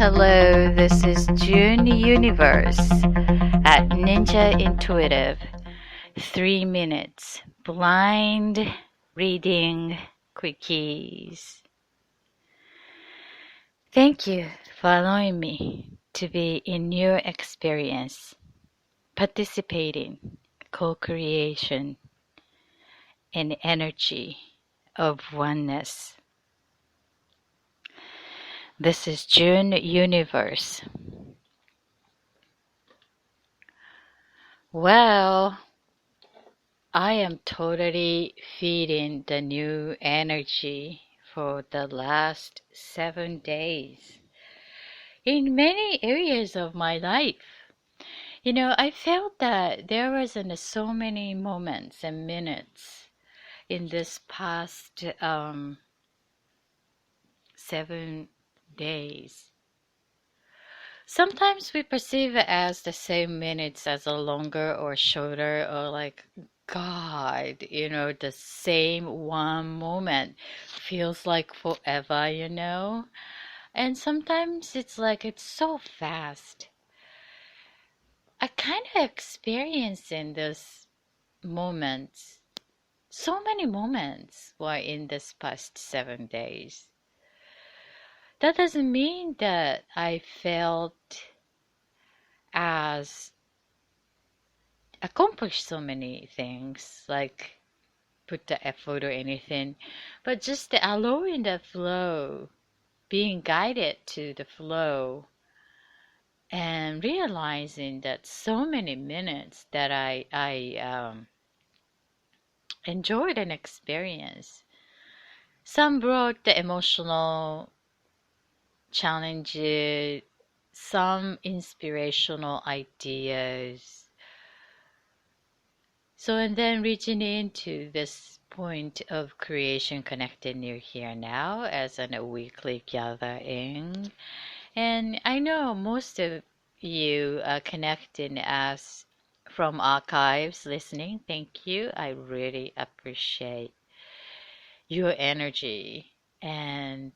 hello. This is June Universe at Ninja Intuitive. 3 minutes blind reading quickies. Thank you for allowing me to be in your experience, participating, co-creation, and energy of oneness. This is June Universe. Well, I am totally feeding the new energy for the last 7 days in many areas of my life. I felt that there wasn't so many moments and minutes in this past 7 days. Sometimes we perceive it as the same minutes as a longer or shorter or like God, the same one moment feels like forever. And sometimes it's like it's so fast. I kind of experience in those moments, so many moments were in this past 7 days. That doesn't mean that I felt as accomplished so many things, like put the effort or anything, but just allowing the flow, being guided to the flow, and realizing that so many minutes that I enjoyed and experienced. Some brought the emotional challenges, some inspirational ideas. So, and then reaching into this point of creation connected near here now as a weekly gathering. And I know most of you are connecting us from archives listening. Thank you. I really appreciate your energy. And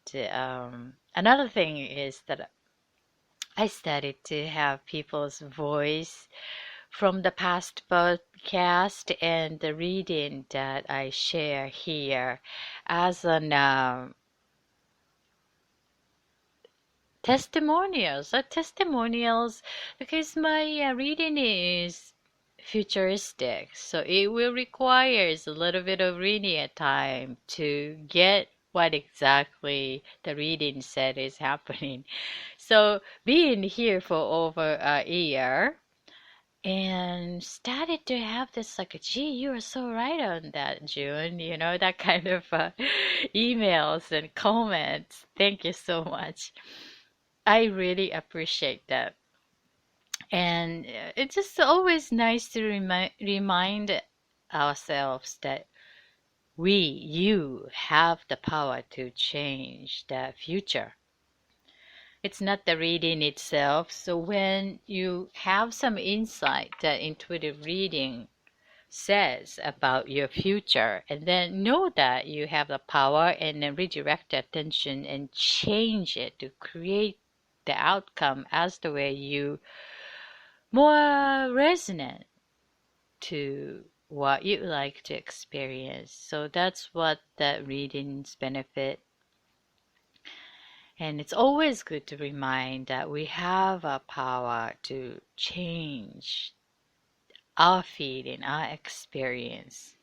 another thing is that I started to have people's voice from the past podcast and the reading that I share here as an testimonials because my reading is futuristic, so it will requires a little bit of reading at time to get what exactly the reading said is happening. So being here for over a year and started to have this like, gee, you are so right on that, June, that kind of emails and comments. Thank you so much. I really appreciate that. And it's just always nice to remind ourselves that you have the power to change the future. It's not the reading itself. So when you have some insight that intuitive reading says about your future, and then know that you have the power and then redirect the attention and change it to create the outcome as the way you more resonant to what you like to experience. So that's what the readings benefit. And it's always good to remind that we have a power to change our feeling, our experience.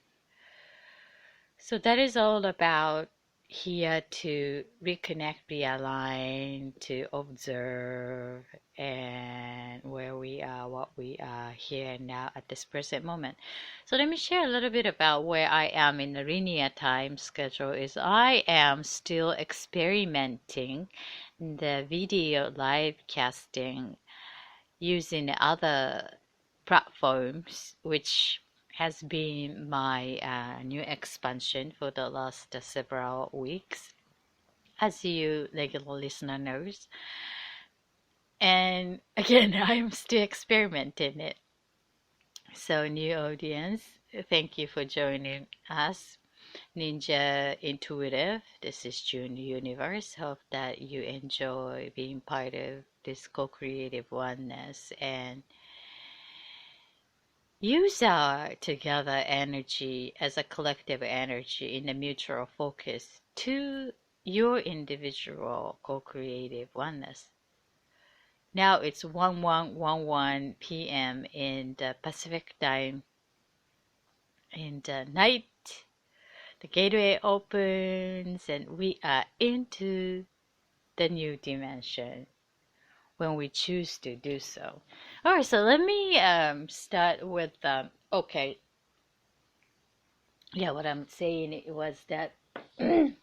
So that is all about here to reconnect, realign, to observe, and where we are, what we are here and now at this present moment. So let me share a little bit about where I am in the linear time schedule. Is I am still experimenting the video live casting using other platforms, which has been my new expansion for the last several weeks, as you regular listener knows. And again, I'm still experimenting it. So new audience, thank you for joining us. Ninja Intuitive. This is June Universe. Hope that you enjoy being part of this co-creative oneness and use our together energy as a collective energy in a mutual focus to your individual co-creative oneness. Now it's 1111 p.m. in the Pacific time. In the night, the gateway opens and we are into the new dimension when we choose to do so. All right, so let me start with okay. Yeah, what I'm saying was that the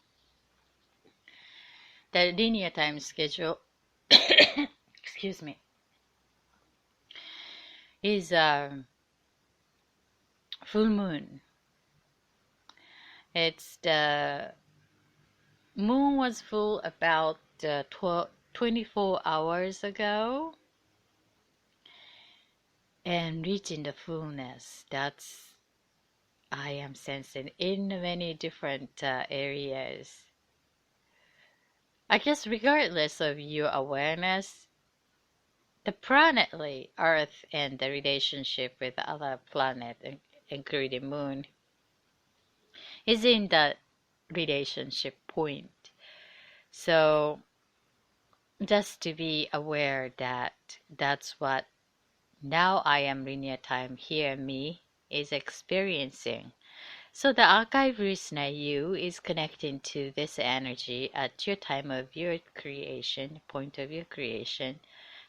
linear time schedule, excuse me, is full moon. It's the moon was full about 24 hours ago and reaching the fullness. That's I am sensing in many different areas. I guess regardless of your awareness, the planetly Earth and the relationship with the other planet, including Moon, is in that relationship point. So just to be aware that that's what now I am linear time here me is experiencing. So the archive listener you is connecting to this energy at your time of your creation, point of your creation.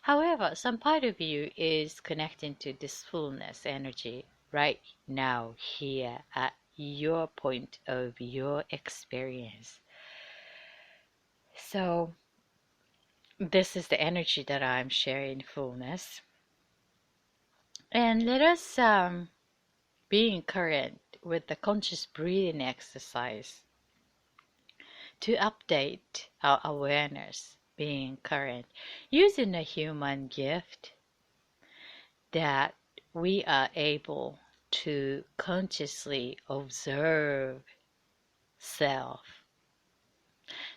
However, some part of you is connecting to this fullness energy right now here at your point of your experience. So this is the energy that I'm sharing, fullness. And let us be in current with the conscious breathing exercise to update our awareness, being current, using a human gift that we are able to consciously observe self.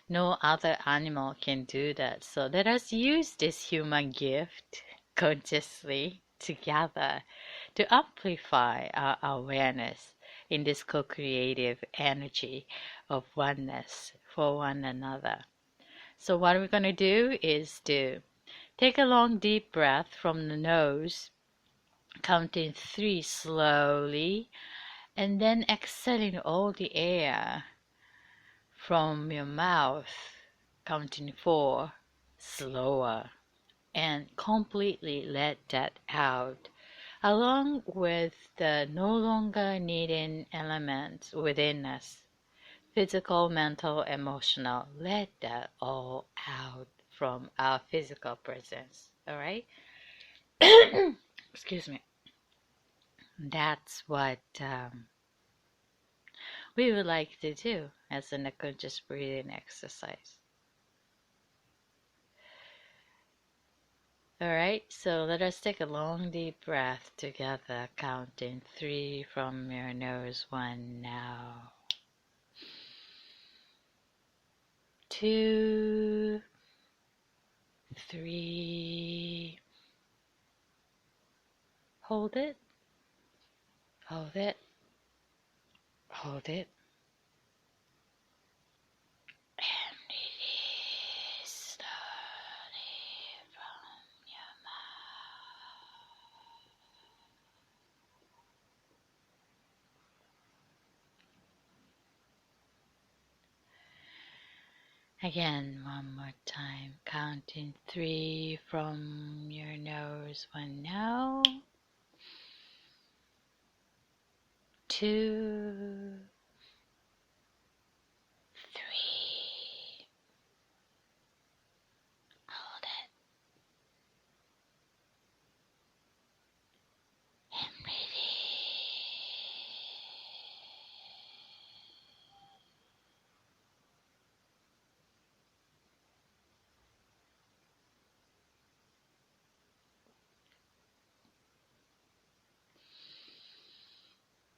No other animal can do that. So let us use this human gift consciously together to amplify our awareness in this co-creative energy of oneness for one another. So what we're going to do is to take a long deep breath from the nose, counting 3 slowly, and then exhaling all the air from your mouth, counting 4 slower, and completely let that out, along with the no longer needing elements within us. Physical, mental, emotional, let that all out from our physical presence. All right? Excuse me. That's what we would like to do as an unconscious breathing exercise. All right, so let us take a long deep breath together, counting 3 from your nose. 1 now. 2, 3. Hold it, hold it, hold it. And release slowly from your mouth. Again, one more time, counting 3 from your nose. 1 now. 2, 3. Hold it. And release.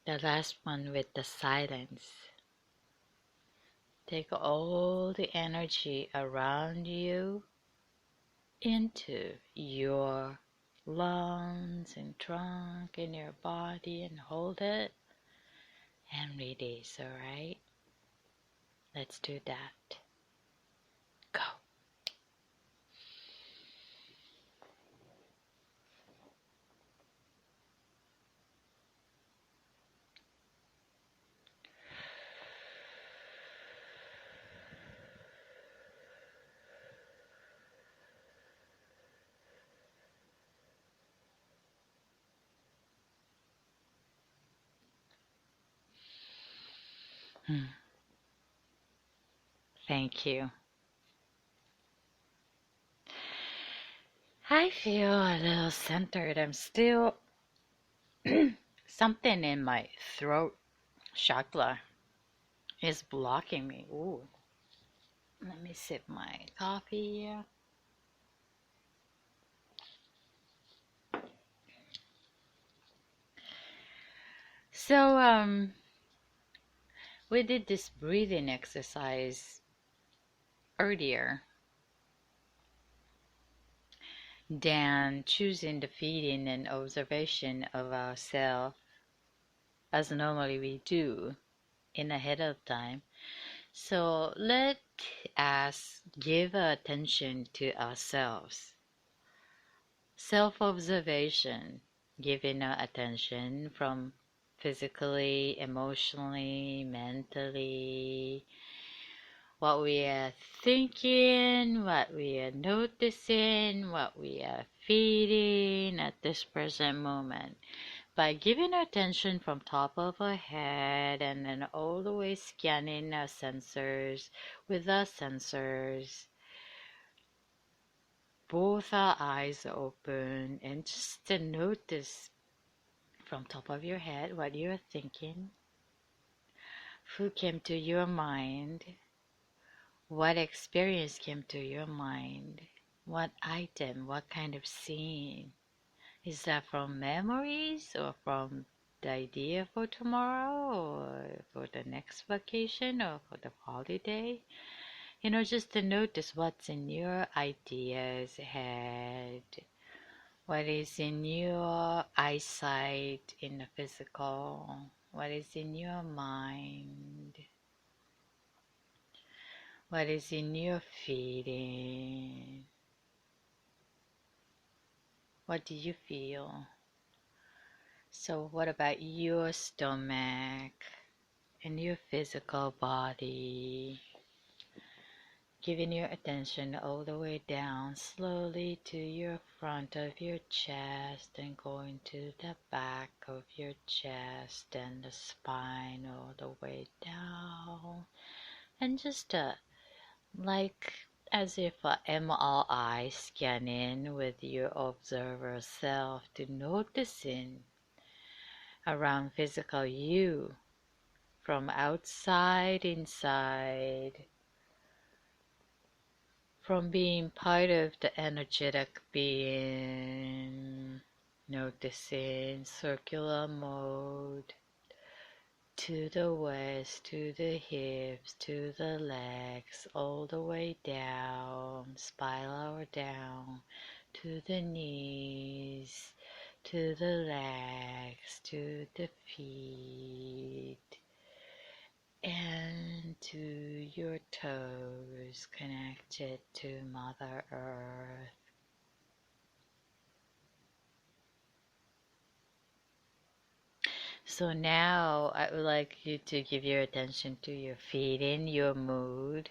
The last one with the silence. Take all the energy around you into your lungs and trunk in your body and hold it and release, alright? Let's do that. Go. Thank you. I feel a little centered. I'm still something in my throat chakra is blocking me. Ooh. Let me sip my coffee here. So, we did this breathing exercise earlier. Than choosing the feeding and observation of ourselves as normally we do in ahead of time. So let us give attention to ourselves. Self-observation, giving our attention from physically, emotionally, mentally, what we are thinking, what we are noticing, what we are feeling at this present moment. By giving our attention from top of our head and then all the way scanning our sensors with our sensors, both our eyes are open, and just to notice from top of your head what you're thinking, who came to your mind, what experience came to your mind, what item, what kind of scene. Is that from memories or from the idea for tomorrow or for the next vacation or for the holiday? Just to notice what's in your ideas head, what is in your eyesight in the physical, what is in your mind, what is in your feeling, what do you feel? So what about your stomach and your physical body? Giving your attention all the way down slowly to your front of your chest and going to the back of your chest and the spine all the way down. And just like as if a MRI scanning with your observer self to noticing around physical you from outside inside, from being part of the energetic being, noticing circular mode to the waist, to the hips, to the legs, all the way down, spiral down, to the knees, to the legs, to the feet, and to your toes connected to Mother Earth. So now I would like you to give your attention to your feeling, your mood,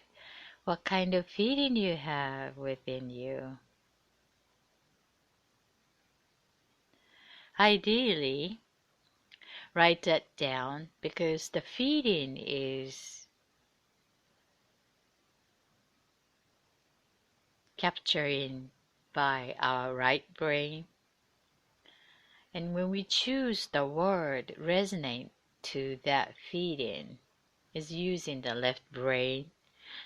what kind of feeling you have within you. Ideally, write that down because the feeling is captured by our right brain. And when we choose the word resonate to that feeling, is using the left brain.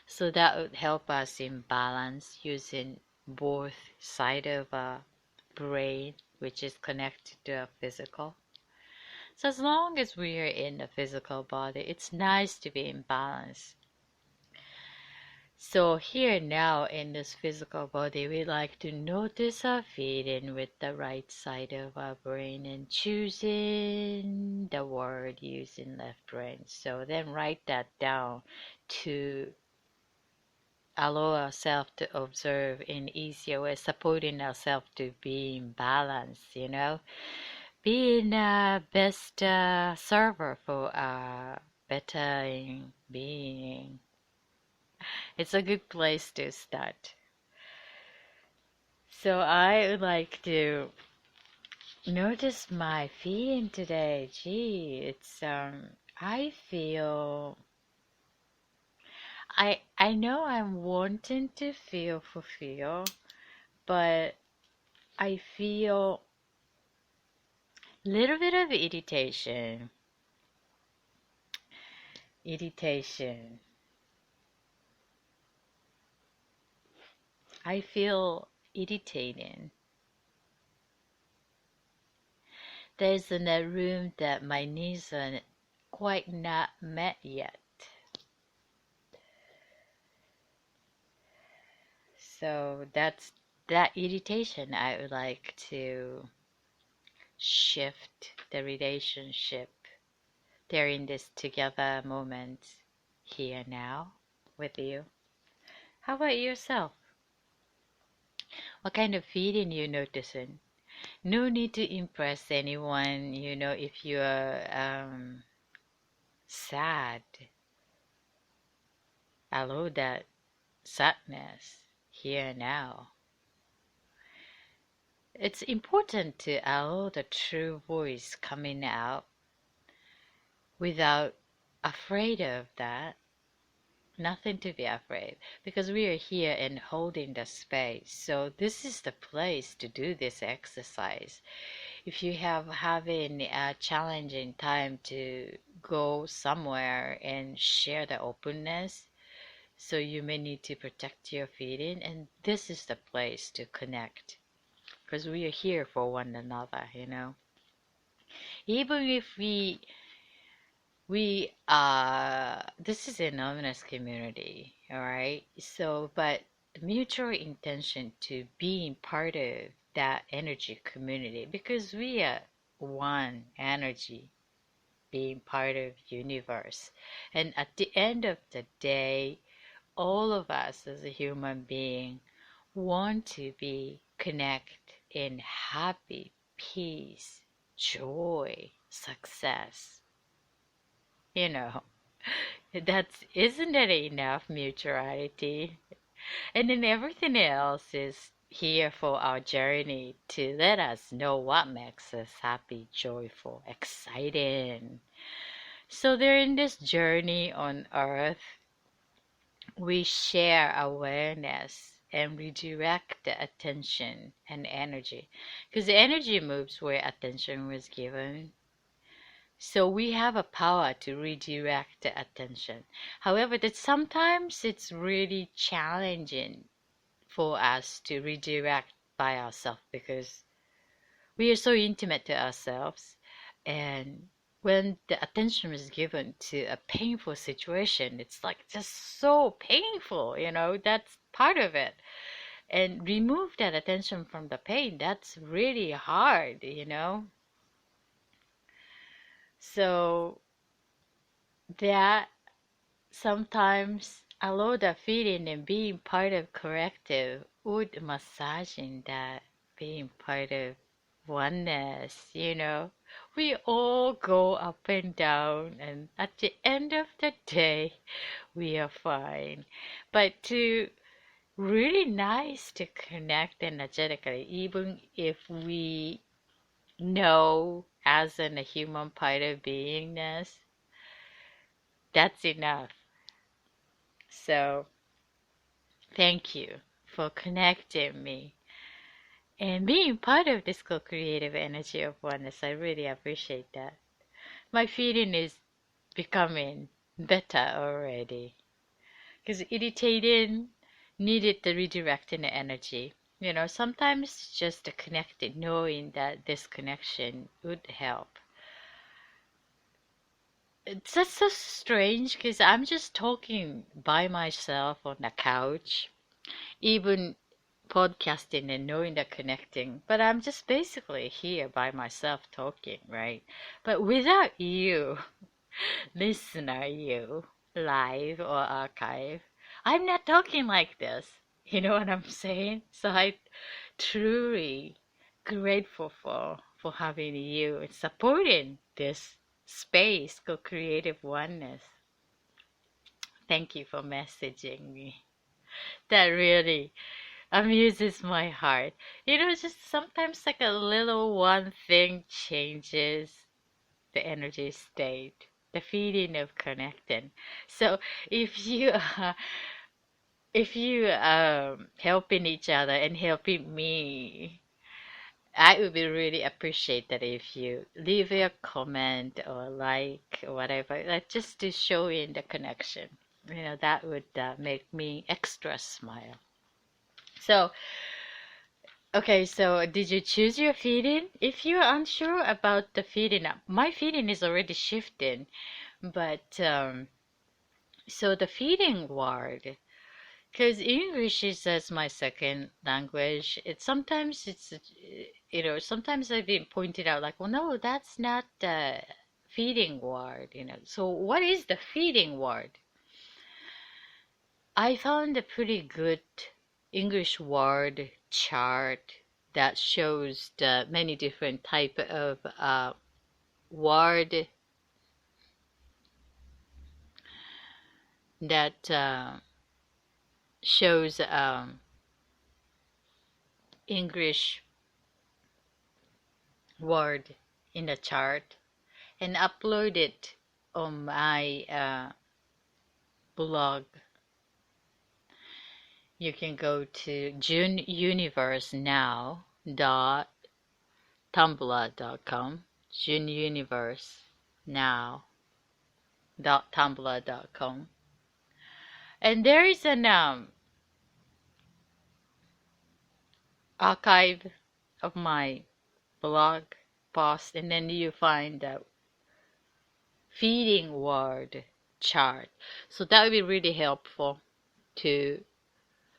So that would help us in balance using both side of our brain, which is connected to our physical. So as long as we are in the physical body, it's nice to be in balance. So here now in this physical body, we like to notice our feeling with the right side of our brain and choosing the word using left brain. So then write that down to allow ourselves to observe in easier way, supporting ourselves to be in balance, being a best server for a better being. It's a good place to start. So I would like to notice my feeling today. Gee, it's I feel I know I'm wanting to feel fulfilled, but I feel little bit of irritation. Irritation. I feel irritating. There's in a room that my needs are quite not met yet. So that's that irritation I would like to shift the relationship. They're in this together moment here now with you. How about yourself? What kind of feeling you noticing? No need to impress anyone, if you're sad. Allow that sadness here now. It's important to allow the true voice coming out without afraid of that. Nothing to be afraid because we are here and holding the space. So this is the place to do this exercise. If you have having a challenging time to go somewhere and share the openness, so you may need to protect your feeling, and this is the place to connect because we are here for one another. Even if we this is a anonymous community, all right, so but the mutual intention to being part of that energy community because we are one energy being part of universe, and at the end of the day all of us as a human being want to be connect in happy peace, joy, success. you know That's isn't that enough mutuality? And then everything else is here for our journey to let us know what makes us happy, joyful, exciting. So they're in this journey on earth. We share awareness and redirect the attention and energy. Because the energy moves where attention was given. So we have a power to redirect the attention. However, that sometimes it's really challenging for us to redirect by ourselves because we are so intimate to ourselves. And when the attention is given to a painful situation, it's like just so painful. That's part of it. And remove that attention from the pain, that's really hard. So that sometimes allow the feeling and being part of corrective would massaging that being part of oneness. We all go up and down and at the end of the day we are fine. But to really nice to connect energetically even if we know as in a human part of beingness, that's enough. So thank you for connecting me and being part of this co-creative energy of oneness. I really appreciate that. My feeling is becoming better already because irritating needed the redirecting the energy. Sometimes just the connected, knowing that this connection would help. It's just so strange because I'm just talking by myself on the couch, even podcasting and knowing that connecting, but I'm just basically here by myself talking, right? But without you, listener, you, live or archive, I'm not talking like this. You know what I'm saying? So I truly grateful for having you and supporting this space called Creative Oneness. Thank you for messaging me. That really amuses my heart. You know, just sometimes like a little one thing changes the energy state, the feeling of connecting. So if you helping each other and helping me, I would be really appreciate that if you leave a comment or like or whatever, like just to show in the connection. You know, that would make me extra smile. So, okay, so did you choose your feeding? If you're unsure about the feeding, my feeding is already shifting, but so the feeding word, because English is as my second language, sometimes I've been pointed out like, well, no, that's not the feeding word, you know. So what is the feeding word? I found a pretty good English word chart that shows the many different type of word that shows English word in the chart and upload it on my blog. You can go to juneuniversenow.tumblr.com, juneuniversenow.tumblr.com, and there is an archive of my blog post, and then you find the feeding word chart. So that would be really helpful to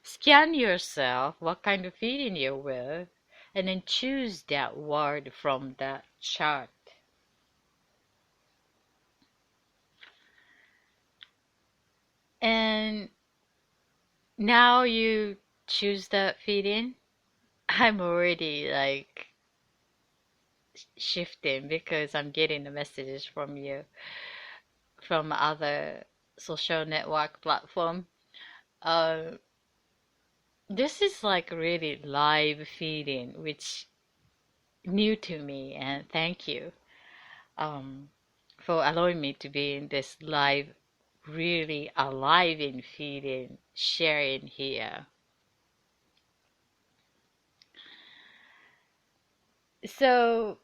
scan yourself, what kind of feeding you're with, and then choose that word from that chart. And now you choose that feeding. I'm already like shifting because I'm getting the messages from you from other social network platform. Uh, this is like really live feeding, which new to me, and thank you um, for allowing me to be in this live, really alive in feeding, sharing here. So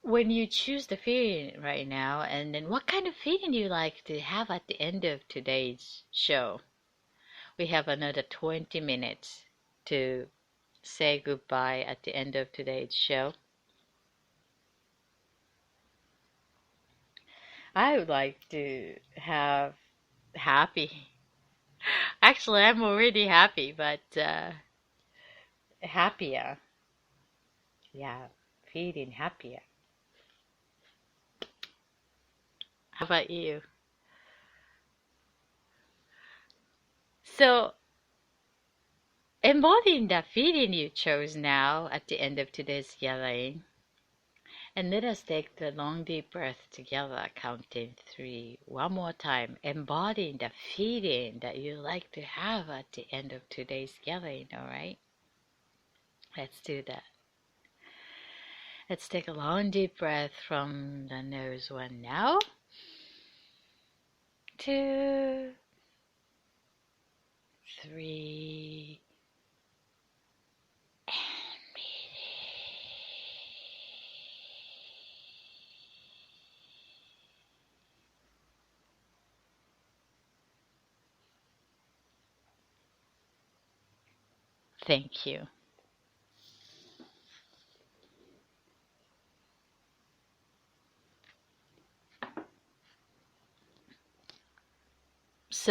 when you choose the feeding right now, and then what kind of feeding you like to have at the end of today's show? We have another 20 minutes to say goodbye at the end of today's show. I would like to have happy. Actually, I'm already happy, but happier. Yeah, feeling happier. How about you? So, embodying that feeling you chose now at the end of today's gathering, and let us take the long deep breath together, counting three. One more time, embodying the feeling that you like to have at the end of today's gathering, all right? Let's do that. Let's take a long deep breath from the nose. One now, two, three, and thank you.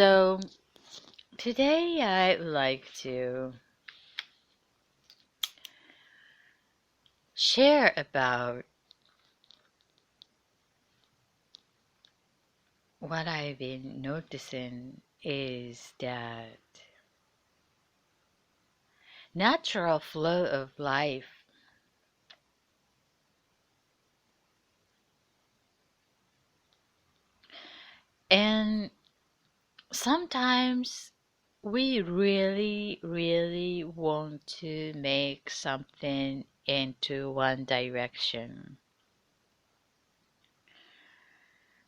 So today I'd like to share about what I've been noticing is that natural flow of life. And sometimes we really want to make something into one direction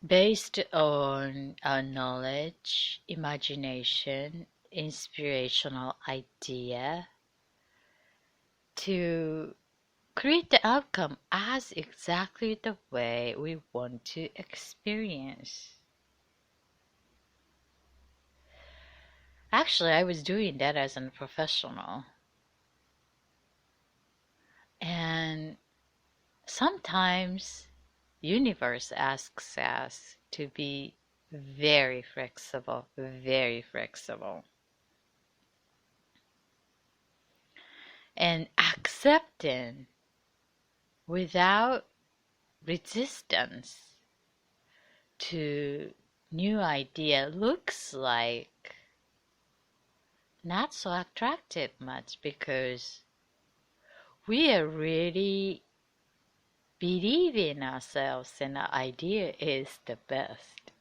based on our knowledge, imagination, inspirational idea to create the outcome as exactly the way we want to experience. Actually, I was doing that as a professional. And sometimes universe asks us to be very flexible, and accepting without resistance to new idea looks like not so attractive much because we are really believing ourselves and our idea is the best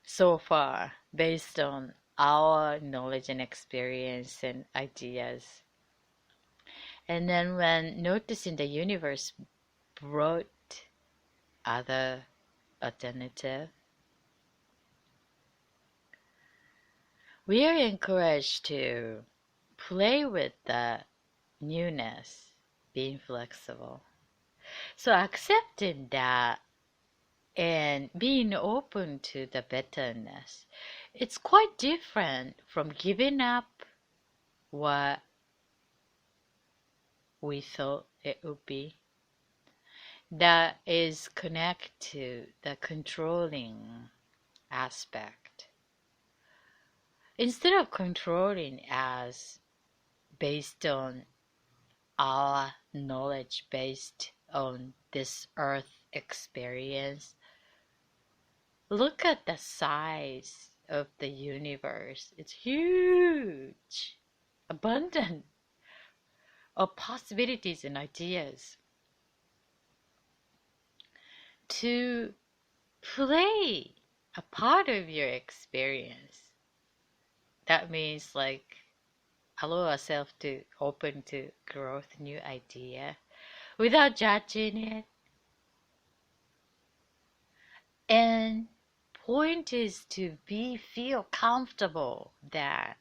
so far based on our knowledge and experience and ideas. And then when noticing the universe brought other alternative, we are encouraged to play with the newness, being flexible. So accepting that and being open to the betterness, it's quite different from giving up what we thought it would be. That is connected to the controlling aspect. Instead of controlling as based on our knowledge, based on this earth experience, look at the size of the universe. It's huge, abundant of possibilities and ideas. To play a part of your experience, that means like allow ourselves to open to growth, new idea, without judging it. And point is to be feel comfortable that.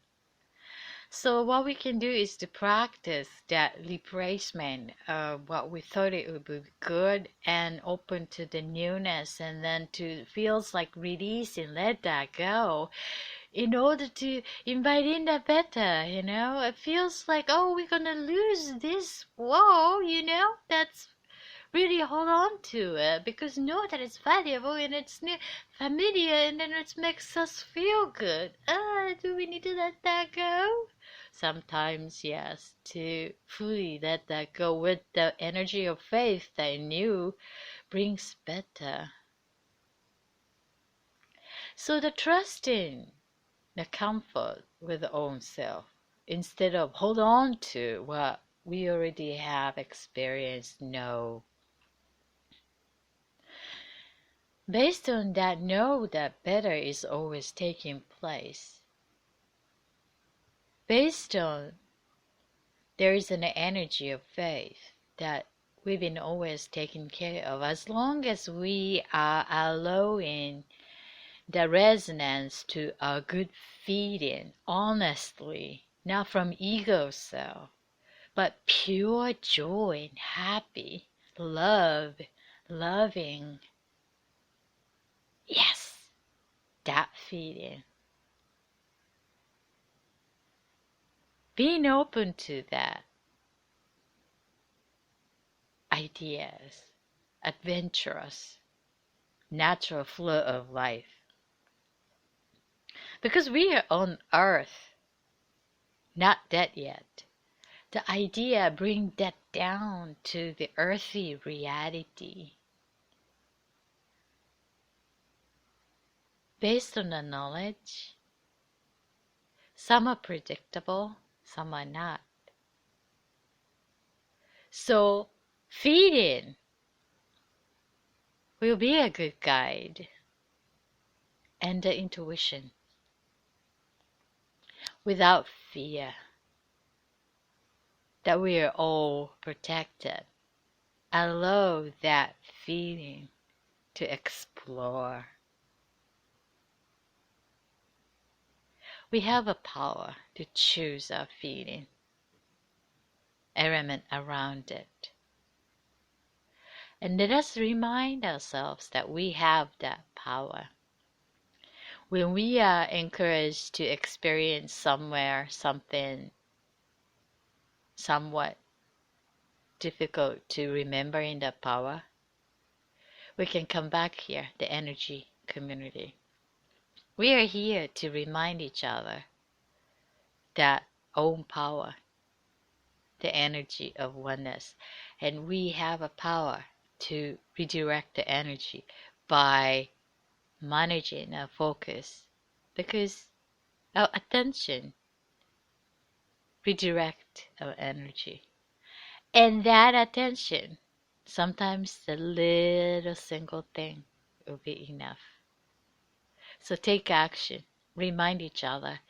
So what we can do is to practice that replacement of what we thought it would be good and open to the newness, and then to feels like release and let that go in order to invite in the better. It feels like, oh, we're gonna lose this. Whoa, that's really hold on to it because know that it's valuable and it's new, familiar, and then it makes us feel good. Do we need to let that go? Sometimes, yes, to fully let that go with the energy of faith that I knew brings better. So the trusting the comfort with the own self instead of hold on to what we already have experienced. No, based on that, know that better is always taking place. Based on there is an energy of faith that we've been always taken care of as long as we are allowing the resonance to a good feeling honestly, not from ego self, but pure joy and happy, love, loving. Yes, that feeling. Being open to that ideas, adventurous, natural flow of life. Because we are on earth, not dead yet. The idea bring that down to the earthy reality. Based on the knowledge, some are predictable, some are not. So feeding will be a good guide, and the intuition without fear that we are all protected. Allow that feeling to explore. We have a power to choose our feeling, element around it. And let us remind ourselves that we have that power. When we are encouraged to experience somewhere something somewhat difficult to remember in that power, we can come back here, the energy community. We are here to remind each other that own power, the energy of oneness, and we have a power to redirect the energy by managing our focus, because our attention redirect our energy, and that attention, sometimes the little single thing will be enough. So take action, remind each other,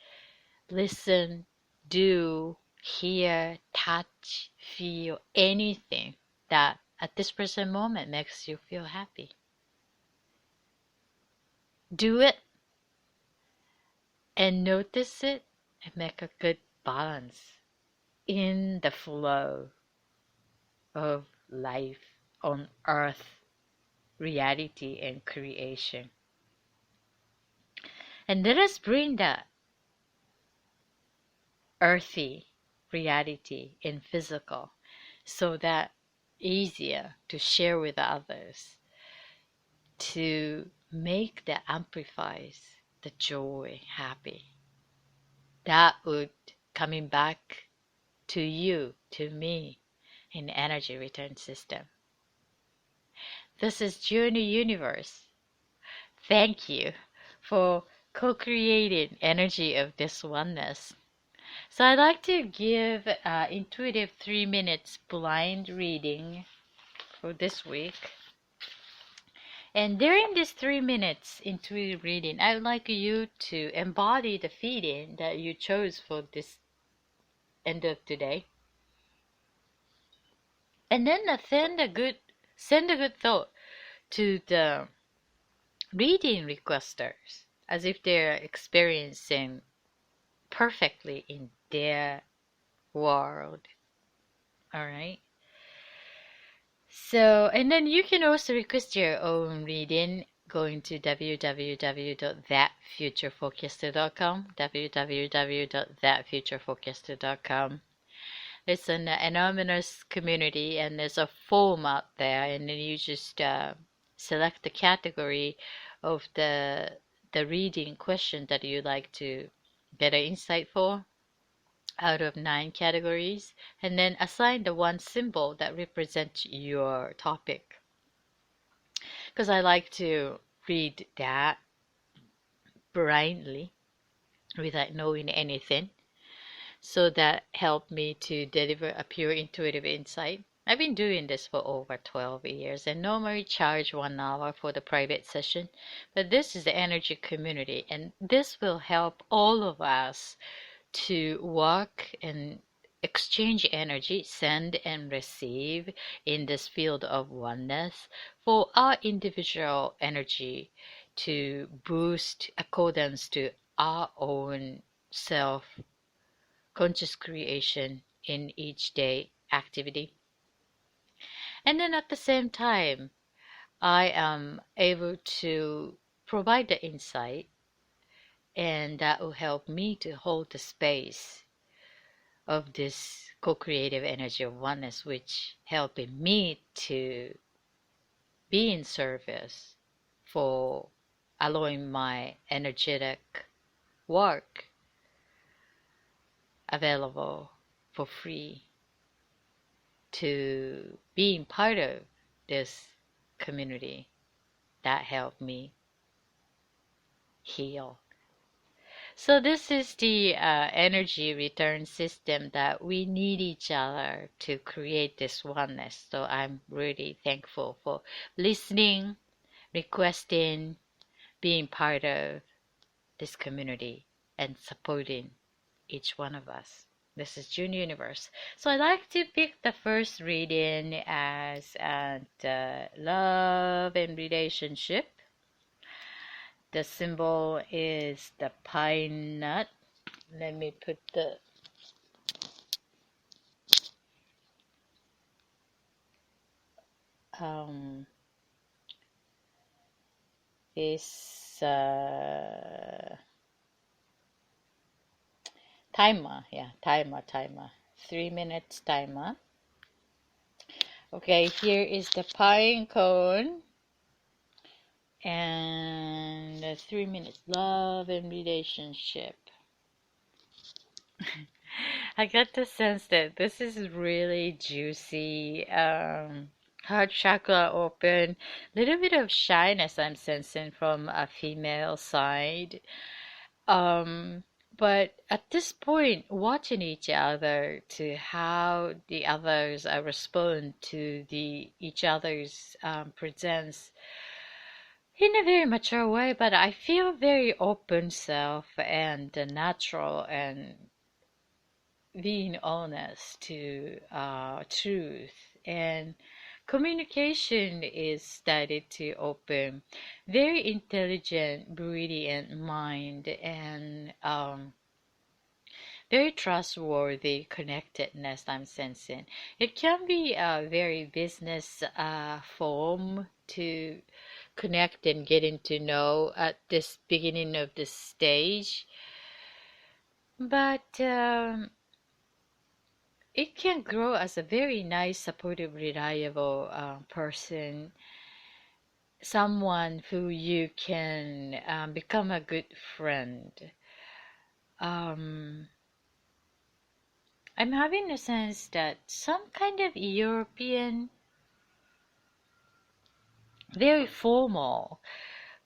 listen, do, hear, touch, feel anything that at this present moment makes you feel happy. Do it and notice it and make a good balance in the flow of life on earth, reality and creation. And let us bring that earthy reality in physical so that easier to share with others, to make that amplifies the joy happy. That would coming back to you, to me, in the energy return system. This is Journey Universe. Thank you for co-creating energy of this oneness. So I'd like to give intuitive 3 minutes blind reading for this week. And during this 3 minutes intuitive reading, I would like you to embody the feeling that you chose for this end of today. And then send a good thought to the reading requesters as if they're experiencing perfectly in their world. All right. So, and then you can also request your own reading going to www.thatfutureforecaster.com, www.thatfutureforecaster.com. It's an anonymous community, and there's a form out there, and then you just select the category of the reading question that you'd like to get an insight for out of 9 categories, and then assign the one symbol that represents your topic. Because I like to read that blindly without knowing anything, so that helped me to deliver a pure intuitive insight. I've been doing this for over 12 years and normally charge 1 hour for the private session, but this is the energy community, and this will help all of us to work and exchange energy, send and receive in this field of oneness for our individual energy to boost accordance to our own self conscious creation in each day activity. And then at the same time, I am able to provide the insight, and that will help me to hold the space of this co-creative energy of oneness, which helping me to be in service for allowing my energetic work available for free to being part of this community that helped me heal. So this is the energy return system that we need each other to create this oneness. So I'm really thankful for listening, requesting, being part of this community, and supporting each one of us. This is June Universe. So I'd like to pick the first reading as love and relationship. The symbol is the pine nut. Let me put the this timer. Yeah, timer. 3 minutes timer. Okay, here is the pine cone and 3 minutes love and relationship. I get the sense that this is really juicy. Heart chakra open, little bit of shyness I'm sensing from a female side. Um, but at this point, watching each other to how the others respond to the each other's presence in a very mature way, but I feel very open self and natural and being honest to truth and communication is started to open very intelligent brilliant mind and very trustworthy connectedness I'm sensing. It can be a very business form to connect and getting to know at this beginning of this stage, but it can grow as a very nice, supportive, reliable person, someone who you can become a good friend. Um, I'm having a sense that some kind of European, very formal,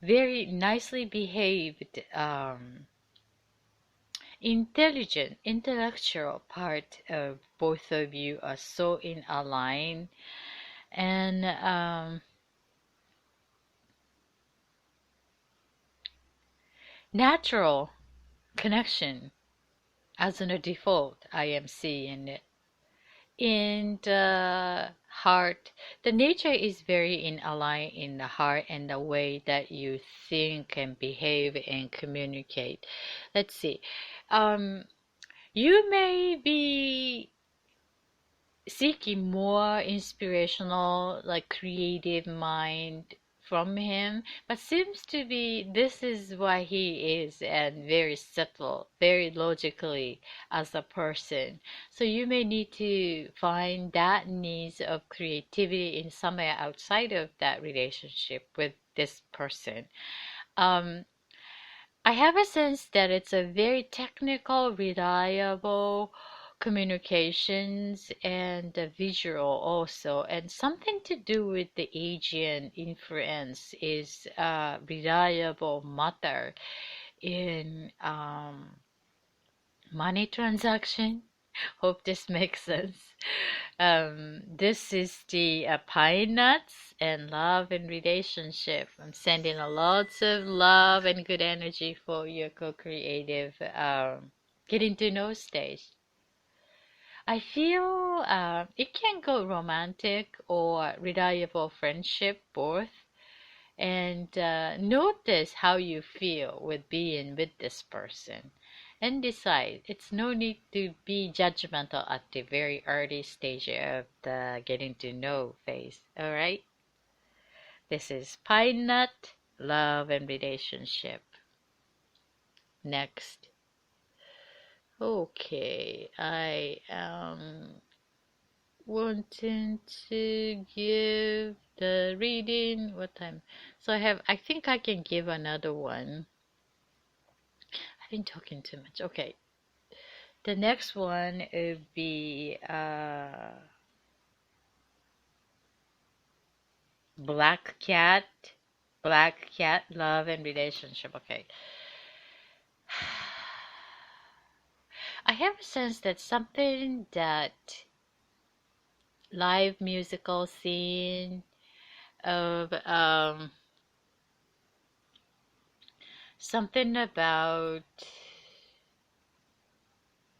very nicely behaved, intelligent, intellectual part of both of you are so in align and natural connection as in a default I am seeing it. In the heart, the nature is very in align in the heart and the way that you think and behave and communicate. Let's see. You may be seeking more inspirational, like creative mind from him, but seems to be this is why he is and very subtle, very logically as a person. So you may need to find that needs of creativity in somewhere outside of that relationship with this person. Um, I have a sense that it's a very technical, reliable communications and the visual also, and something to do with the Asian influence is a reliable matter in money transaction. Hope this makes sense. This is the pine nuts and love and relationship. I'm sending a lots of love and good energy for your co-creative getting to know stage. I feel it can go romantic or reliable friendship both. And notice how you feel with being with this person and decide. It's no need to be judgmental at the very early stage of the getting to know phase. All right, this is pine nut love and relationship. Next. Okay, I am wanting to give the reading. What time? So I think I can give another one. I've been talking too much. Okay. The next one would be Black Cat. Black Cat, love and relationship. Okay. I have a sense that something that live musical scene of something about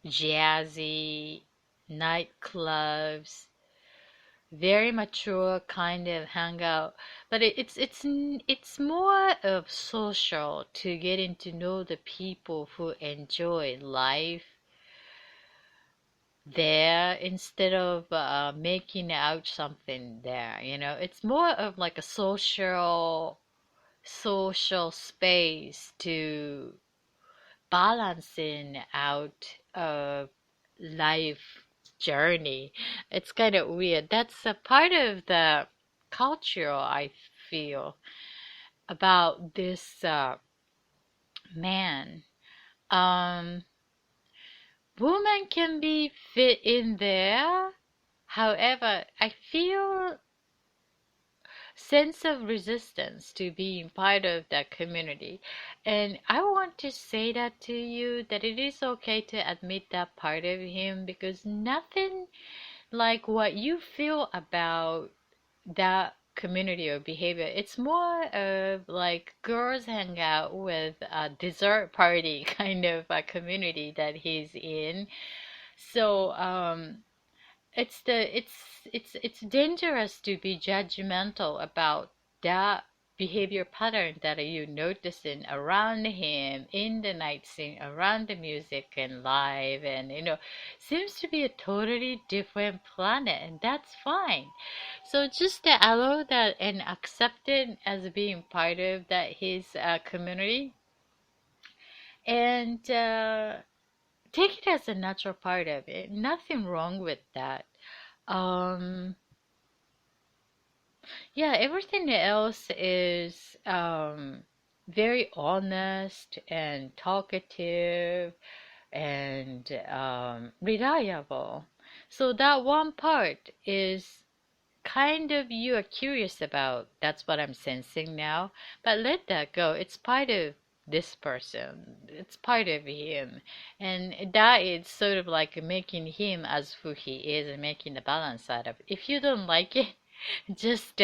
jazzy nightclubs, very mature kind of hangout, but it's more of social to getting to know the people who enjoy life there instead of making out something there. It's more of like a social space to balancing out a life journey. It's kind of weird. That's a part of the culture I feel about this man. Um, Woman can be fit in there. However, I feel sense of resistance to being part of that community. And I want to say that to you that it is okay to admit that part of him because nothing like what you feel about that community or behavior. It's more of like girls hang out with a dessert party kind of a community that he's in. So, it's dangerous to be judgmental about that behavior pattern that you noticing around him in the night scene, around the music and live, and seems to be a totally different planet, and that's fine. So just to allow that and accept it as being part of that his community, and take it as a natural part of it. Nothing wrong with that. Um, yeah, everything else is very honest and talkative and reliable. So that one part is kind of you are curious about. That's what I'm sensing now. But let that go. It's part of this person. It's part of him. And that is sort of like making him as who he is and making the balance out of it. If you don't like it, just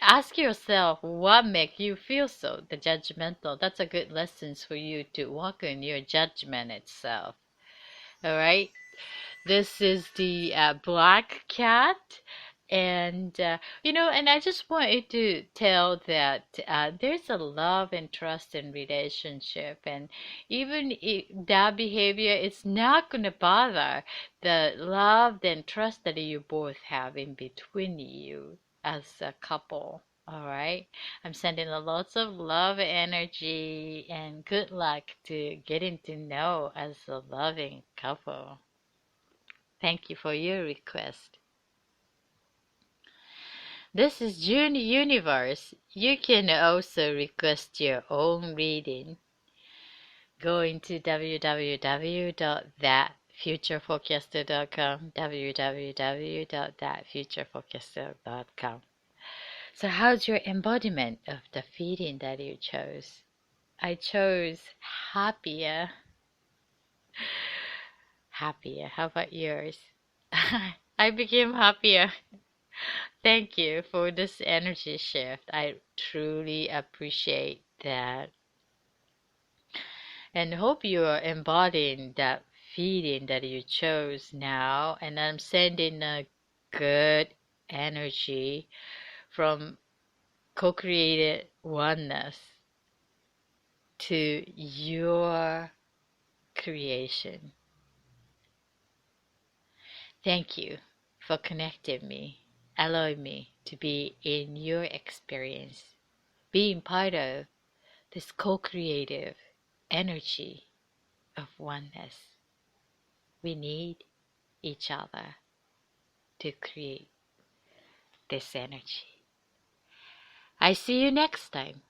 ask yourself what makes you feel so the judgmental. That's a good lesson for you to work on your judgment itself. All right. This is the black cat. And I just wanted to tell that there's a love and trust in relationship. And even if that behavior is not going to bother the love and trust that you both have in between you as a couple. All right. I'm sending a lots of love energy and good luck to getting to know as a loving couple. Thank you for your request. This is June Universe. You can also request your own reading. Going to www.thatfutureforecaster.com, www.thatfutureforecaster.com. So how's your embodiment of the feeling that you chose? I chose happier. Happier. How about yours? I became happier. Thank you for this energy shift. I truly appreciate that. And hope you are embodying that feeling that you chose now. And I'm sending a good energy from co-created oneness to your creation. Thank you for connecting me, allowing me to be in your experience, being part of this co-creative energy of oneness. We need each other to create this energy. I see you next time.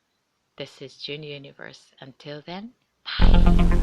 This is June Universe. Until then, bye.